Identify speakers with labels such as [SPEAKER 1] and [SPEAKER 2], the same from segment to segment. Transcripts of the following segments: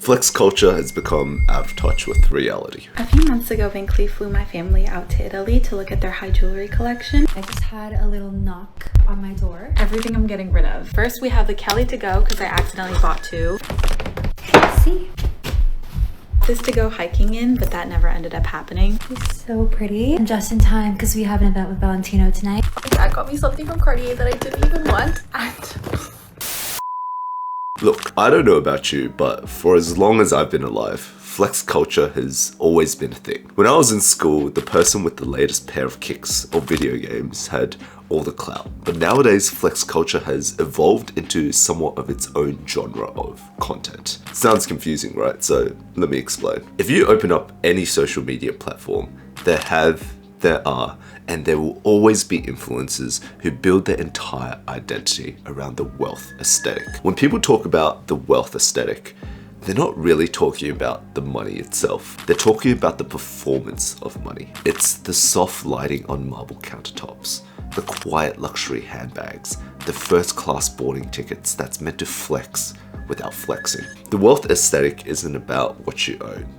[SPEAKER 1] Flex culture has become out of touch with reality.
[SPEAKER 2] A few months ago, Binkley flew my family out to Italy to look at their high jewelry collection.
[SPEAKER 3] I just had a little knock on my door.
[SPEAKER 2] Everything I'm getting rid of. First, we have the Kelly to go because I accidentally bought two.
[SPEAKER 3] See?
[SPEAKER 2] This to go hiking in, but that never ended up happening.
[SPEAKER 3] It's so pretty. And just in time because we have an event with Valentino tonight.
[SPEAKER 2] Dad got me something from Cartier that I didn't even want.
[SPEAKER 1] Look, I don't know about you, but for as long as I've been alive, flex culture has always been a thing. When I was in school, the person with the latest pair of kicks or video games had all the clout. But nowadays, flex culture has evolved into somewhat of its own genre of content. Sounds confusing, right? So let me explain. If you open up any social media platform, there are, and there will always be influencers who build their entire identity around the wealth aesthetic. When people talk about the wealth aesthetic, they're not really talking about the money itself. They're talking about the performance of money. It's the soft lighting on marble countertops, the quiet luxury handbags, the first-class boarding tickets that's meant to flex without flexing. The wealth aesthetic isn't about what you own.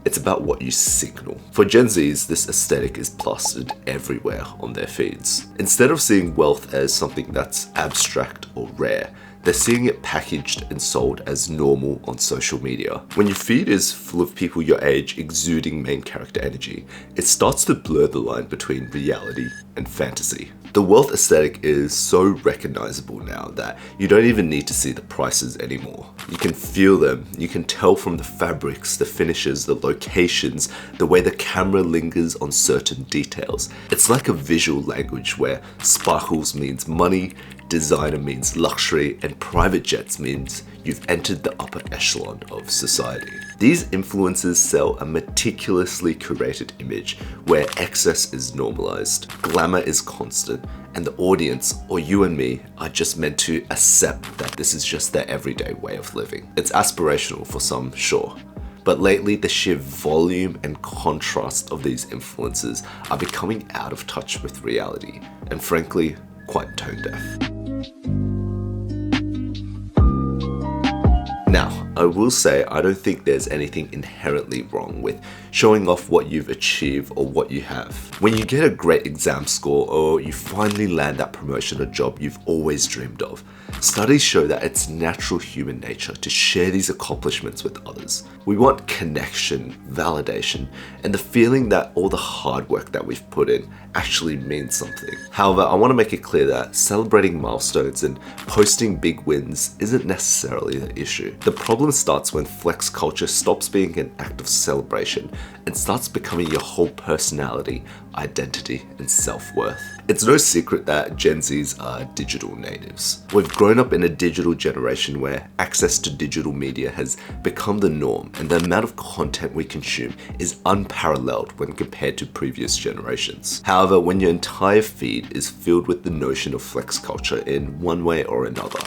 [SPEAKER 1] It's about what you signal. For Gen Zs, this aesthetic is plastered everywhere on their feeds. Instead of seeing wealth as something that's abstract or rare, they're seeing it packaged and sold as normal on social media. When your feed is full of people your age exuding main character energy, it starts to blur the line between reality and fantasy. The wealth aesthetic is so recognizable now that you don't even need to see the prices anymore. You can feel them, you can tell from the fabrics, the finishes, the locations, the way the camera lingers on certain details. It's like a visual language where sparkles means money, designer means luxury, and private jets means you've entered the upper echelon of society. These influencers sell a meticulously curated image where excess is normalized, glamour is constant, and the audience, or you and me, are just meant to accept that this is just their everyday way of living. It's aspirational for some, sure. But lately, the sheer volume and contrast of these influencers are becoming out of touch with reality, and frankly, quite tone deaf. Now, I will say I don't think there's anything inherently wrong with showing off what you've achieved or what you have. When you get a great exam score or you finally land that promotion or job you've always dreamed of, studies show that it's natural human nature to share these accomplishments with others. We want connection, validation, and the feeling that all the hard work that we've put in actually means something. However, I want to make it clear that celebrating milestones and posting big wins isn't necessarily the issue. The problem starts when flex culture stops being an act of celebration and starts becoming your whole personality, identity, and self-worth. It's no secret that Gen Zs are digital natives. We've grown up in a digital generation where access to digital media has become the norm, and the amount of content we consume is unparalleled when compared to previous generations. However, when your entire feed is filled with the notion of flex culture in one way or another,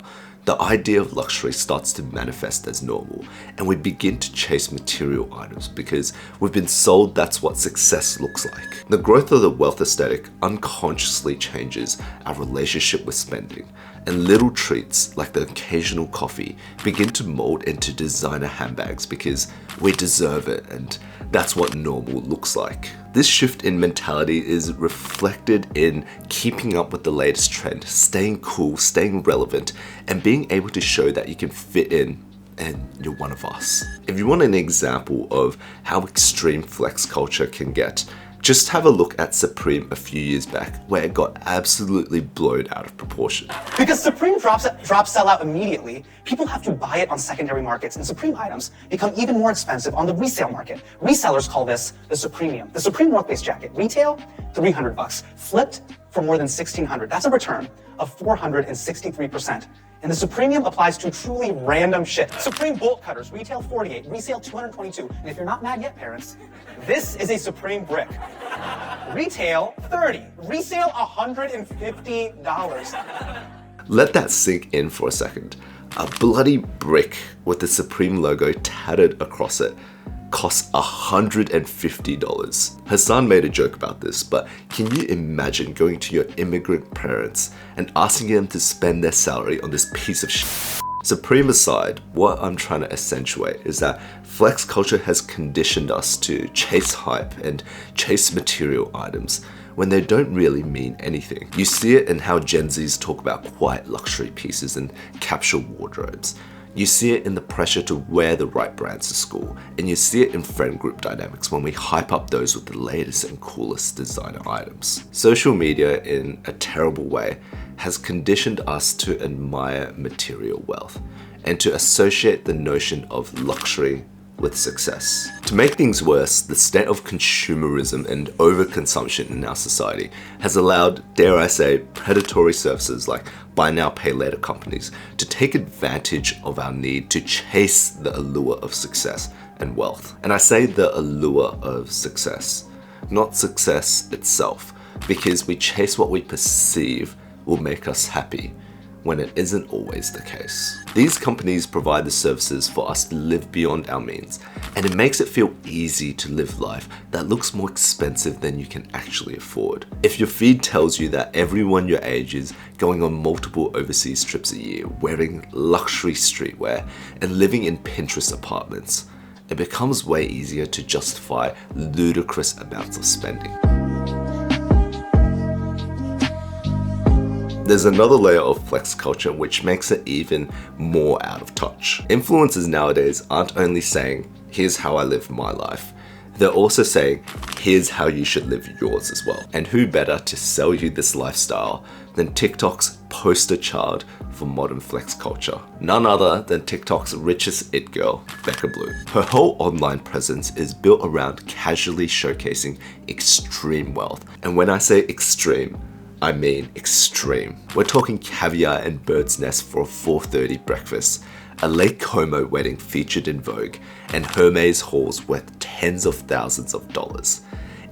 [SPEAKER 1] the idea of luxury starts to manifest as normal, and we begin to chase material items because we've been sold that's what success looks like. The growth of the wealth aesthetic unconsciously changes our relationship with spending, and little treats like the occasional coffee begin to mold into designer handbags because we deserve it, and that's what normal looks like. This shift in mentality is reflected in keeping up with the latest trend, staying cool, staying relevant, and being able to show that you can fit in and you're one of us. If you want an example of how extreme flex culture can get, just have a look at Supreme a few years back, where it got absolutely blown out of proportion.
[SPEAKER 4] Because Supreme drops sell out immediately, people have to buy it on secondary markets, and Supreme items become even more expensive on the resale market. Resellers call this the Supremium. The Supreme work-based jacket, retail, $300. Flipped for more than $1,600. That's a return of 463%. And the Supremium applies to truly random shit. Supreme bolt cutters, retail $48, resale $222. And if you're not mad yet, parents, this is a Supreme brick. Retail $30, resale $150.
[SPEAKER 1] Let that sink in for a second. A bloody brick with the Supreme logo tattered across it costs $150. Hassan made a joke about this, but can you imagine going to your immigrant parents and asking them to spend their salary on this piece of shit? Supreme aside, what I'm trying to accentuate is that flex culture has conditioned us to chase hype and chase material items when they don't really mean anything. You see it in how Gen Zs talk about quiet luxury pieces and capsule wardrobes. You see it in the pressure to wear the right brands to school, and you see it in friend group dynamics when we hype up those with the latest and coolest designer items. Social media, in a terrible way, has conditioned us to admire material wealth and to associate the notion of luxury with success. To make things worse, the state of consumerism and overconsumption in our society has allowed, dare I say, predatory services like buy now, pay later companies to take advantage of our need to chase the allure of success and wealth. And I say the allure of success, not success itself, because we chase what we perceive will make us happy, when it isn't always the case. These companies provide the services for us to live beyond our means, and it makes it feel easy to live life that looks more expensive than you can actually afford. If your feed tells you that everyone your age is going on multiple overseas trips a year, wearing luxury streetwear, and living in Pinterest apartments, it becomes way easier to justify ludicrous amounts of spending. There's another layer of flex culture which makes it even more out of touch. Influencers nowadays aren't only saying, here's how I live my life, they're also saying, here's how you should live yours as well. And who better to sell you this lifestyle than TikTok's poster child for modern flex culture? None other than TikTok's richest it girl, Becca Bloom. Her whole online presence is built around casually showcasing extreme wealth. And when I say extreme, I mean extreme. We're talking caviar and bird's nest for a 4:30 breakfast, a Lake Como wedding featured in Vogue, and Hermes hauls worth tens of thousands of dollars.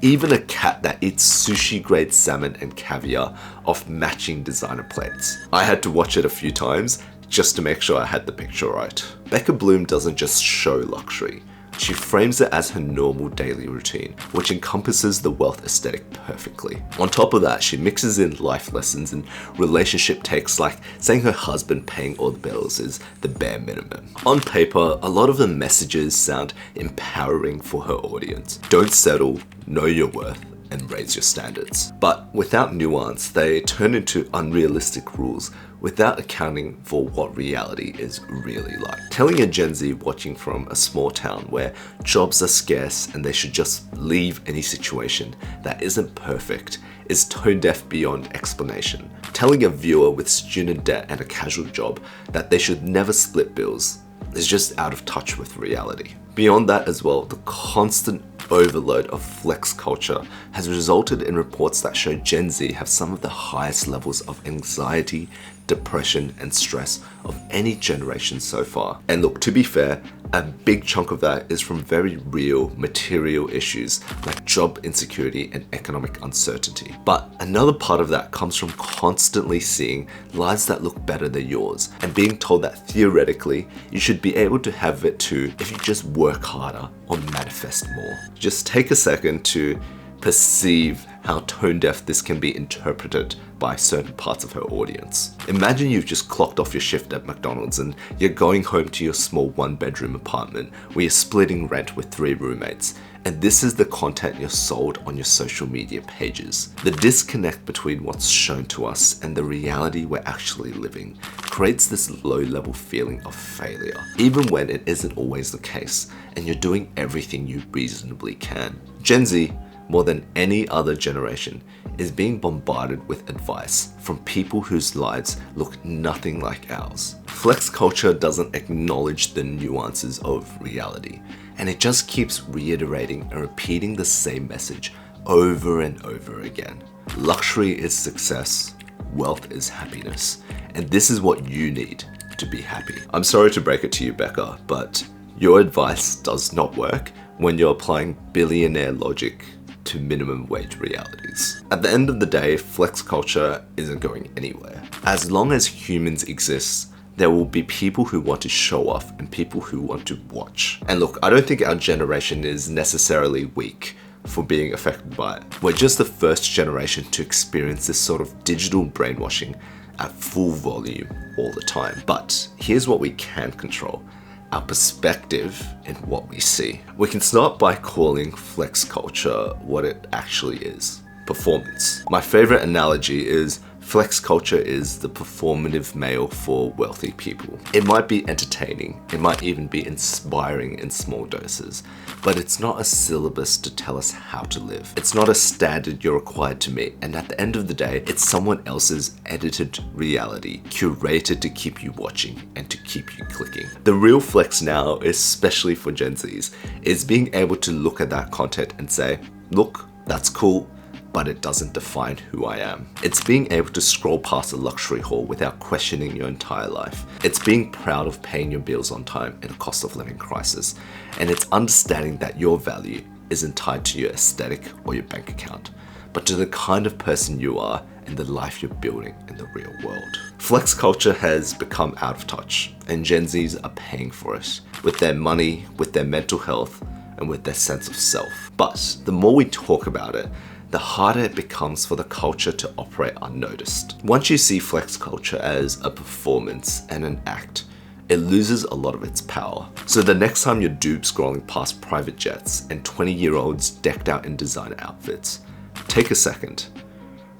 [SPEAKER 1] Even a cat that eats sushi-grade salmon and caviar off matching designer plates. I had to watch it a few times just to make sure I had the picture right. Becca Bloom doesn't just show luxury. She frames it as her normal daily routine, which encompasses the wealth aesthetic perfectly. On top of that, she mixes in life lessons and relationship takes, like saying her husband paying all the bills is the bare minimum. On paper, a lot of the messages sound empowering for her audience. Don't settle, know your worth, and raise your standards. But without nuance, they turn into unrealistic rules without accounting for what reality is really like. Telling a Gen Z watching from a small town where jobs are scarce and they should just leave any situation that isn't perfect is tone deaf beyond explanation. Telling a viewer with student debt and a casual job that they should never split bills is just out of touch with reality. Beyond that as well, the constant overload of flex culture has resulted in reports that show Gen Z have some of the highest levels of anxiety, depression, and stress of any generation so far. And look, to be fair, a big chunk of that is from very real material issues like job insecurity and economic uncertainty. But another part of that comes from constantly seeing lives that look better than yours and being told that theoretically you should be able to have it too if you just work harder or manifest more. Just take a second to perceive how tone deaf this can be interpreted by certain parts of her audience. Imagine you've just clocked off your shift at McDonald's and you're going home to your small 1-bedroom apartment where you're splitting rent with 3 roommates, and this is the content you're sold on your social media pages. The disconnect between what's shown to us and the reality we're actually living creates this low-level feeling of failure, even when it isn't always the case and you're doing everything you reasonably can. Gen Z, more than any other generation, is being bombarded with advice from people whose lives look nothing like ours. Flex culture doesn't acknowledge the nuances of reality, and it just keeps reiterating and repeating the same message over and over again. Luxury is success, wealth is happiness, and this is what you need to be happy. I'm sorry to break it to you, Becca, but your advice does not work when you're applying billionaire logic to minimum wage realities. At the end of the day, flex culture isn't going anywhere. As long as humans exist, there will be people who want to show off and people who want to watch. And look, I don't think our generation is necessarily weak for being affected by it. We're just the first generation to experience this sort of digital brainwashing at full volume all the time. But here's what we can control: our perspective and what we see. We can start by calling flex culture what it actually is: performance. My favorite analogy is flex culture is the performative male for wealthy people. It might be entertaining, it might even be inspiring in small doses, but it's not a syllabus to tell us how to live. It's not a standard you're required to meet, and at the end of the day, it's someone else's edited reality, curated to keep you watching and to keep you clicking. The real flex now, especially for Gen Zs, is being able to look at that content and say, look, that's cool, but it doesn't define who I am. It's being able to scroll past a luxury haul without questioning your entire life. It's being proud of paying your bills on time in a cost of living crisis. And it's understanding that your value isn't tied to your aesthetic or your bank account, but to the kind of person you are and the life you're building in the real world. Flex culture has become out of touch, and Gen Zs are paying for it with their money, with their mental health, and with their sense of self. But the more we talk about it, the harder it becomes for the culture to operate unnoticed. Once you see flex culture as a performance and an act, it loses a lot of its power. So the next time you're doom scrolling past private jets and 20-year-olds decked out in designer outfits, take a second.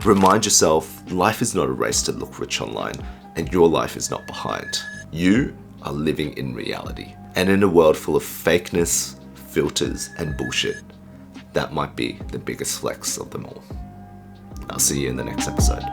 [SPEAKER 1] Remind yourself, life is not a race to look rich online, and your life is not behind. You are living in reality. And in a world full of fakeness, filters, and bullshit, that might be the biggest flex of them all. I'll see you in the next episode.